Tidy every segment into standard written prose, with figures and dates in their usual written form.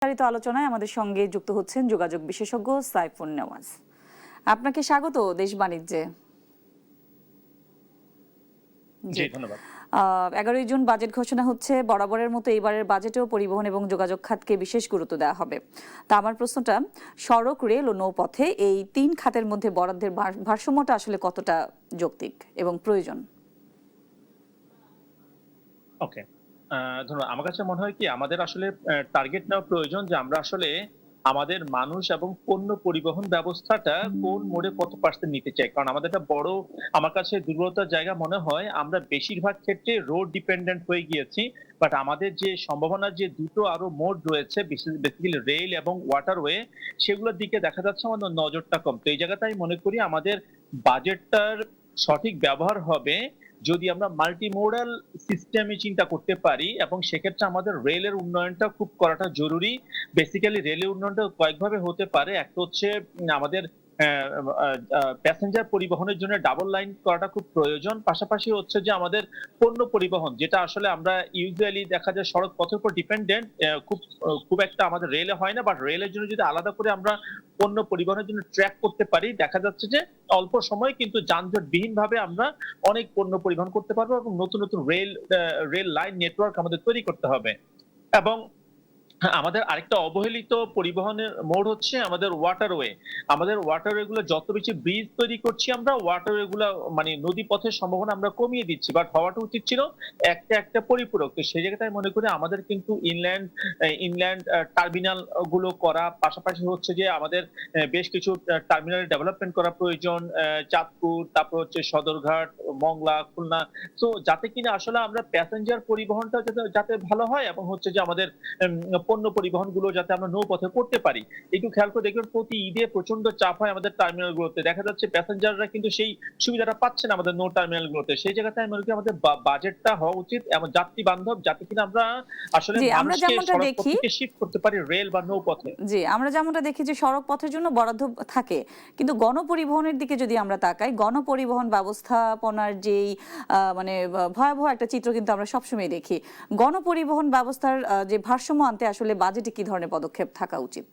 বিস্তারিত আলোচনায় আমাদের সঙ্গে যুক্ত হচ্ছেন যোগাযোগ বিশেষজ্ঞ সাইফুন নেওয়াজ। আপনাকে স্বাগত দেশ বাণিজ্যে। জি ধন্যবাদ। 11 জুন বাজেট ঘোষণা হচ্ছে। বরাবরের মতো এবারের বাজেটেও পরিবহন এবং যোগাযোগ খাতকে বিশেষ গুরুত্ব দেওয়া হবে। তা আমার প্রশ্নটা, সড়ক, রেল ও নৌপথে এই 3 খাতের মধ্যে বরাদ্দের ভারসাম্যটা আসলে কতটা যৌক্তিক এবং প্রয়োজন? ওকে, ধন্যবাদ। আমার কাছে মনে হয় কি আমাদের আসলে টার্গেট নেওয়া প্রয়োজন যে আমরা আসলে আমাদের মানুষ এবং পণ্য পরিবহন ব্যবস্থাটা কোন মোড়ে কত পার্সেন্ট নিতে চাই। কারণ আমাদের একটা বড়, আমার কাছে দুর্বলতার জায়গা মনে হয় আমরা বেশিরভাগ ক্ষেত্রে রোড ডিপেন্ডেন্ট হয়ে গিয়েছি। বাট আমাদের যে সম্ভাবনার যে দুটো আরো মোড রয়েছে, বেসিক্যালি রেল এবং ওয়াটারওয়ে, সেগুলোর দিকে দেখা যাচ্ছে আমাদের নজরটা কম। তো এই জায়গাটা আমি মনে করি আমাদের বাজেটটার সঠিক ব্যবহার হবে যদি আমরা মাল্টিমোডাল সিস্টেমে চিন্তা করতে পারি, এবং সেক্ষেত্রে আমাদের রেলের উন্নয়নটা খুব করাটা জরুরি। বেসিক্যালি রেলের উন্নয়নটা কয়েকভাবে হতে পারে। একটা হচ্ছে আমাদের প্যাসেঞ্জার পরিবহনের জন্য ডাবল লাইন করাটা খুব প্রয়োজন। পাশাপাশি হচ্ছে যে আমাদের পণ্য পরিবহন, যেটা আসলে আমরা ইউজুয়ালি দেখা যায় সড়ক পথের উপর ডিপেন্ডেন্ট, খুব একটা আমাদের রেলে হয় না। বাট রেলের জন্য যদি আলাদা করে আমরা পণ্য পরিবহনের জন্য ট্র্যাক করতে পারি, দেখা যাচ্ছে যে অল্প সময়ে কিন্তু যানজটবিহীন ভাবে আমরা অনেক পণ্য পরিবহন করতে পারবো, এবং নতুন নতুন রেল লাইন নেটওয়ার্ক আমাদের তৈরি করতে হবে। এবং আমাদের আরেকটা অবহেলিত পরিবহনের মোড হচ্ছে আমাদের ওয়াটারওয়ে। আমাদের ওয়াটারওয়ে গুলো যত বেশি ব্রিজ তৈরি করছি আমরা, ওয়াটারওয়ে গুলো মানে নদী পথের সম্ভাবনা আমরা কমিয়ে দিচ্ছি। বাট হওয়াটা উচিত ছিল একটা একটা পরিপূরক। তো সেই জায়গাটায় মনে করি আমাদের কিন্তু ইনল্যান্ড টার্মিনাল গুলো করা, পাশাপাশি হচ্ছে যে আমাদের বেশ কিছু টার্মিনাল ডেভেলপমেন্ট করা প্রয়োজন। চাঁদপুর, তারপর হচ্ছে সদরঘাট, মংলা, খুলনা। তো যাতে কিনা আসলে আমরা প্যাসেঞ্জার পরিবহনটা যাতে ভালো হয়, এবং হচ্ছে যে আমাদের পণ্য পরিবহন গুলো যাতে আমরা নৌপথে করতে পারি। একটু খেয়াল করে দেখবেন প্রতি ঈদে প্রচন্ড চাপ হয় আমাদের টার্মিনাল গুলোতে। দেখা যাচ্ছে প্যাসেঞ্জাররা কিন্তু সেই সুবিধাটা পাচ্ছে না আমাদের নৌ টার্মিনাল গুলোতে। সেই জায়গাতে আমি মনে করি আমাদের বাজেটটা হওয়া উচিত এবং যাত্রী বান্ধব, যাতে কিনা আমরা আসলে আমরা মানুষকে যেমনটা সড়ক পথ দেখি থেকে শিফট করতে পারি রেল বা নৌপথে। আমরা যেমনটা দেখি যে সড়ক পথের জন্য বরাদ্দ থাকে, কিন্তু গণপরিবহনের দিকে যদি আমরা তাকাই, গণপরিবহন ব্যবস্থাপনার যেই মানে ভয়াবহ একটা চিত্র কিন্তু আমরা সবসময় দেখি। গণপরিবহন ব্যবস্থার যে ভারসাম্য আনতে আসলে বাজেটে কি ধরনের পদক্ষেপ থাকা উচিত,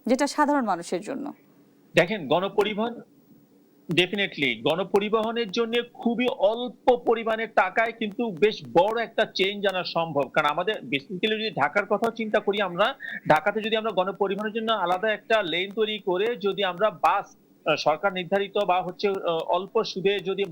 যেটা সাধারণ মানুষের জন্য? দেখেন, ডেফিনেটলি গণপরিবহনের জন্য খুবই অল্প পরিমাণের টাকায় কিন্তু বেশ বড় একটা চেঞ্জ আনা সম্ভব। কারণ আমাদের বেসিক্যালি যদি ঢাকার কথা চিন্তা করি, আমরা ঢাকাতে যদি আমরা গণপরিবহনের জন্য আলাদা একটা লেন তৈরি করে যদি আমরা বাস, সরকার নির্ধারিত বা হচ্ছে অল্প সুদে যদি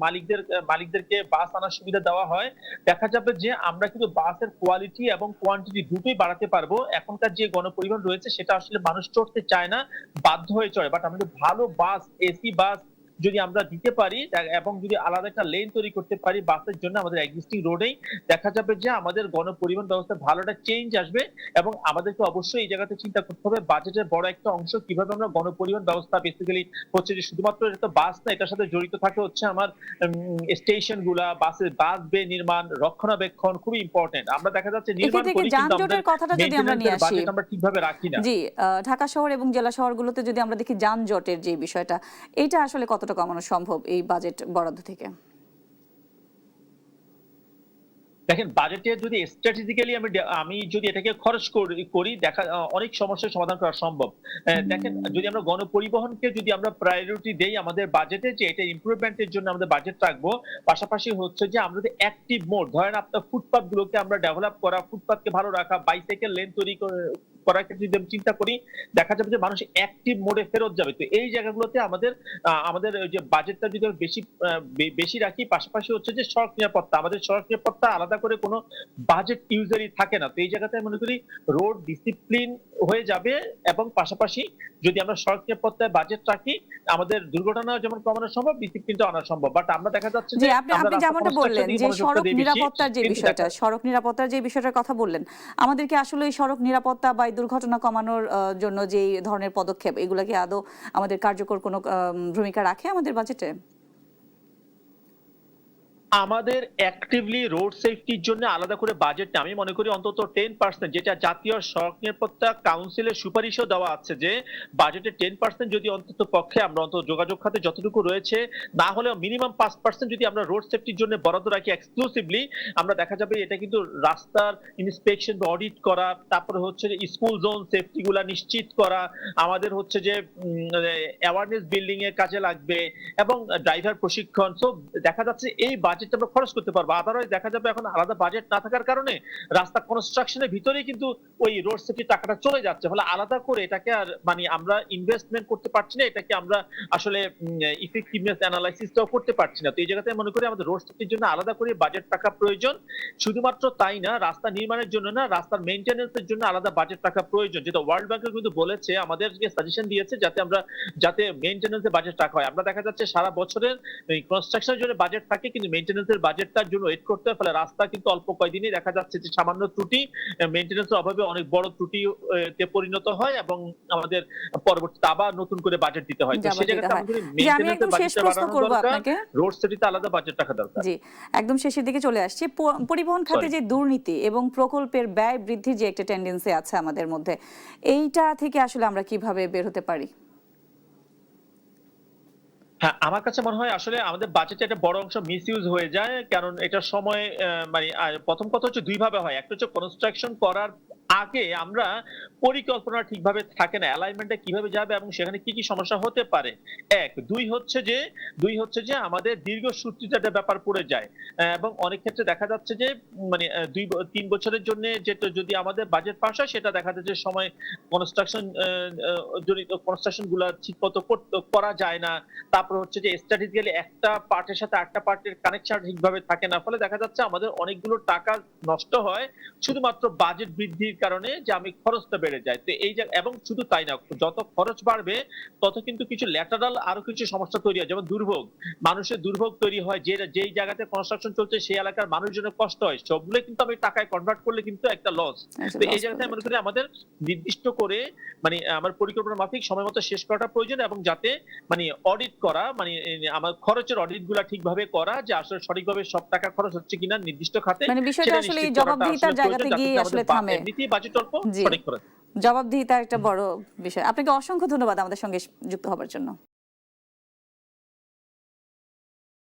মালিকদেরকে বাস আনার সুবিধা দেওয়া হয়, দেখা যাবে যে আমরা কিন্তু বাসের কোয়ালিটি এবং কোয়ান্টিটি দুটোই বাড়াতে পারবো। এখনকার যে গণপরিবহন রয়েছে সেটা আসলে মানুষ চড়তে চায় না, বাধ্য হয়ে চড়ে। বাট আমাদের ভালো বাস, এসি বাস যদি আমরা দিতে পারি এবং যদি আলাদা একটা লেন তৈরি করতে পারি বাসের জন্য আমাদের এক্সিস্টিং রোডেই, দেখা যাবে যে আমাদের গণপরিবহন ব্যবস্থায় ভালো একটা চেঞ্জ আসবে। এবং আমাদেরকে অবশ্যই এই জায়গাতে চিন্তা করতে হবে বাজেটের বড় একটা অংশ কিভাবে আমরা গণপরিবহন ব্যবস্থা, বেসিক্যালি হচ্ছে যে শুধুমাত্র এটা বাস না, এটার সাথে জড়িত থাকে হচ্ছে আমার স্টেশন গুলা, বাস বে নির্মাণ, রক্ষণাবেক্ষণ খুবই ইম্পর্টেন্ট। আমরা দেখা যাচ্ছে নির্মাণ করি কিন্তু আমাদের যানজটের কথাটা যদি আমরা নিয়ে আসি, বাজেট আমরা ঠিকভাবে রাখি না। জি, ঢাকা শহর এবং জেলা শহরগুলোতে যদি আমরা দেখি যানজটের যে বিষয়টা, এটা আসলে কতটা কমানো সম্ভব এই বাজেট বরাদ্দ থেকে? দেখেন, বাজেটে যদি স্ট্র্যাটেজিক্যালি আমি যদি এটাকে খরচ করি দেখা অনেক সমস্যার সমাধান করা সম্ভব। দেখেন, যদি আমরা গণপরিবহনকে যদি আমরা প্রায়োরিটি দেই আমাদের বাজেটে, যে এটা ইমপ্রুভমেন্টের জন্য আমাদের বাজেট রাখবো, পাশাপাশি হচ্ছে যে আমরা যদি অ্যাক্টিভ মোড, ধরেন আপনার ফুটপাথ গুলোকে আমরা ডেভেলপ করা, ফুটপাথকে ভালো রাখা, বাইসাইকেল লেন তৈরি করার ক্ষেত্রে যদি আমি চিন্তা করি, দেখা যাবে যে মানুষ অ্যাক্টিভ মোডে ফেরত যাবে। তো এই জায়গাগুলোতে আমাদের যে বাজেটটা যদি বেশি রাখি, পাশাপাশি হচ্ছে যে সড়ক নিরাপত্তা, আমাদের সড়ক নিরাপত্তা আলাদা করে কোনো বাজেট ইউজুয়ালি থাকে না। তো এই জায়গাতে মনে করি রোড ডিসিপ্লিন হয়ে যাবে, এবং পাশাপাশি যদি আমরা সড়ক নিরাপত্তায় বাজেট রাখি, আমাদের দুর্ঘটনা যেমন কমানো সম্ভব, ডিসিপ্লিনটা আনা সম্ভব। বাট আমরা দেখা যাচ্ছে যে আপনি যেমনটা বললেন যে সড়ক নিরাপত্তার যে বিষয়টার কথা বললেন, আমাদেরকে আসলে এই সড়ক নিরাপত্তা বা দুর্ঘটনা কমানোর জন্য যে ধরনের পদক্ষেপ, এগুলা কি আদৌ আমাদের কার্যকর কোনো ভূমিকা রাখে আমাদের বাজেটে? আমাদের অ্যাক্টিভলি রোড সেফটির জন্য আলাদা করে বাজেট নেই। আমি মনে করি অন্তত 10% যেটা জাতীয় সড়ক নিরাপত্তা কাউন্সিলের সুপারিশও দেওয়া আছে যে বাজেটের 10% যদি অন্তত পক্ষে আমরা অন্তত যোগাযোগ খাতে যতটুকু রয়েছে না হলেও মিনিমাম 5% যদি আমরা রোড সেফটির জন্য বরাদ্দ রাখি এক্সক্লুসিভলি, আমরা দেখা যাবে এটা কিন্তু রাস্তার ইন্সপেকশন বা অডিট করা, তারপরে হচ্ছে যে স্কুল জোন সেফটি গুলা নিশ্চিত করা, আমাদের হচ্ছে যে অ্যাওয়ারনেস বিল্ডিং এর কাজে লাগবে এবং ড্রাইভার প্রশিক্ষণ। সো দেখা যাচ্ছে এই বাজেটটা আমরা খরচ করতে পারবো। আদারওয়াইজ দেখা যাবে এখন আলাদা বাজেট না থাকার কারণে রাস্তা কনস্ট্রাকশনের ভিতরেই কিন্তু ওই রোড সেফটি টাকাটা চলে যাচ্ছে। ফলে আলাদা করে এটাকে আর মানে আমরা ইনভেস্টমেন্ট করতে পারছি না, এটাকে আমরা আসলে ইফেক্টিভনেস অ্যানালাইসিসটাও করতে পারছি না। তো এই জায়গাতে মনে করি আমাদের রোড সেফটির জন্য আলাদা করে বাজেট টাকা প্রয়োজন। শুধুমাত্র তাই না, রাস্তা নির্মাণের জন্য না, রাস্তার মেইনটেনেন্সের জন্য আলাদা বাজেট টাকা প্রয়োজন, যেটা ওয়ার্ল্ড ব্যাংকও কিন্তু বলেছে, আমাদেরকে সাজেশন দিয়েছে যাতে মেইনটেনেন্সের বাজেট রাখা হয়। আমরা দেখা যাচ্ছে সারা বছরের কনস্ট্রাকশনের জন্য বাজেট থাকে কিন্তু মেইনটেনেন্সের বাজেটটার জন্য ওয়েট করতে হয়। ফলে রাস্তা কিন্তু অল্প কয়েকদিনই দেখা যাচ্ছে যে সামান্য ত্রুটি মেইনটেনেন্সের অভাবে অনেক বড় ত্রুটিতে পরিণত হয় এবং আমাদের পরবর্তীতে আবার নতুন করে বাজেট দিতে হয়। তো জবাব সেই দিতে জায়গাতে হয়। আমাদের জি, আমি মেইনটেনেন্সের একদম শেষ বাজেটটা প্রশ্ন বাড়ানো করব দরকার, আপনাকে। রোড সেফটিতে আলাদা বাজেট রাখা দরকার। জি, একদম শেষের দিকে চলে আসছি। পরিবহন খাতে সরি। যে দুর্নীতি এবং প্রকল্পের ব্যয় বৃদ্ধির যে একটা টেন্ডেন্সি আছে আমাদের মধ্যে, এইটা থেকে আসলে আমরা কিভাবে বের হতে পারি? হ্যাঁ, আমার কাছে মনে হয় আসলে আমাদের বাজেটে একটা বড় অংশ মিসইউজ হয়ে যায়। কারণ এটার সময় মানে প্রথম কথা হচ্ছে ২ ভাবে হয়। একটা হচ্ছে কনস্ট্রাকশন করার আগে আমরা পরিকল্পনা ঠিকভাবে থাকে না। অ্যালাইনমেন্টটা কিভাবে যাবে এবং সেখানে কি, কি সমস্যা হতে পারে। ১, ২ হচ্ছে যে আমাদের দীর্ঘসূত্রিত একটা ব্যাপার পড়ে যায়। এবং অনেক ক্ষেত্রে দেখা যাচ্ছে যে মানে ৩ বছরের জন্য যেটা যদি আমাদের বাজেট পাস হয় সেটা দেখা যাচ্ছে সময় কনস্ট্রাকশন জড়িত কনস্ট্রাকশন গুলা ঠিকমতো করা যায় না। তারপর হচ্ছে যে স্ট্র্যাটেজিক্যালি একটা পার্টের সাথে আরেকটা পার্টের কানেকশন ঠিকভাবে থাকে না। ফলে দেখা যাচ্ছে আমাদের অনেকগুলো টাকা নষ্ট হয় শুধুমাত্র বাজেট বৃদ্ধির কারণে, যে আমি খরচটা বেড়ে যায়। তো এই এবং শুধু তাই না, যত খরচ বাড়বে তত কিন্তু কিছু ল্যাটারাল আরো কিছু সমস্যা তৈরি হয়, যেমন দুর্ভোগ। মানুষের দুর্ভোগ তৈরি হয়, যেই জায়গাতে কনস্ট্রাকশন চলছে সেই এলাকার মানুষজনের কষ্ট হয়। সবগুলো কিন্তু আমি টাকায় কনভার্ট করলে কিন্তু একটা লস। তো এই জায়গাতে আমি মনে করি আমাদের নির্দিষ্ট করে মানে আমার পরিকল্পনা মাফিক সময় মতো শেষ করাটা প্রয়োজন এবং যাতে মানে অডিট করা মানে আমার খরচের অডিট গুলা ঠিকভাবে করা, যে আসলে সঠিকভাবে সব টাকা খরচ হচ্ছে কিনা নির্দিষ্ট খাতে, মানে বিষয়টা সেটা আসলে এই নিশ্চিত করাটা জবাবদিহিতার আসলে জায়গাতে প্রয়োজন, যাতে গিয়ে করে আসলে আমাদের থামে। এমনিতেই বাজেট অল্প জি, সঠিক করে। জবাবদিহিতা একটা বড় বিষয়। আপনাকে অসংখ্য ধন্যবাদ আমাদের সঙ্গে যুক্ত হবার জন্য।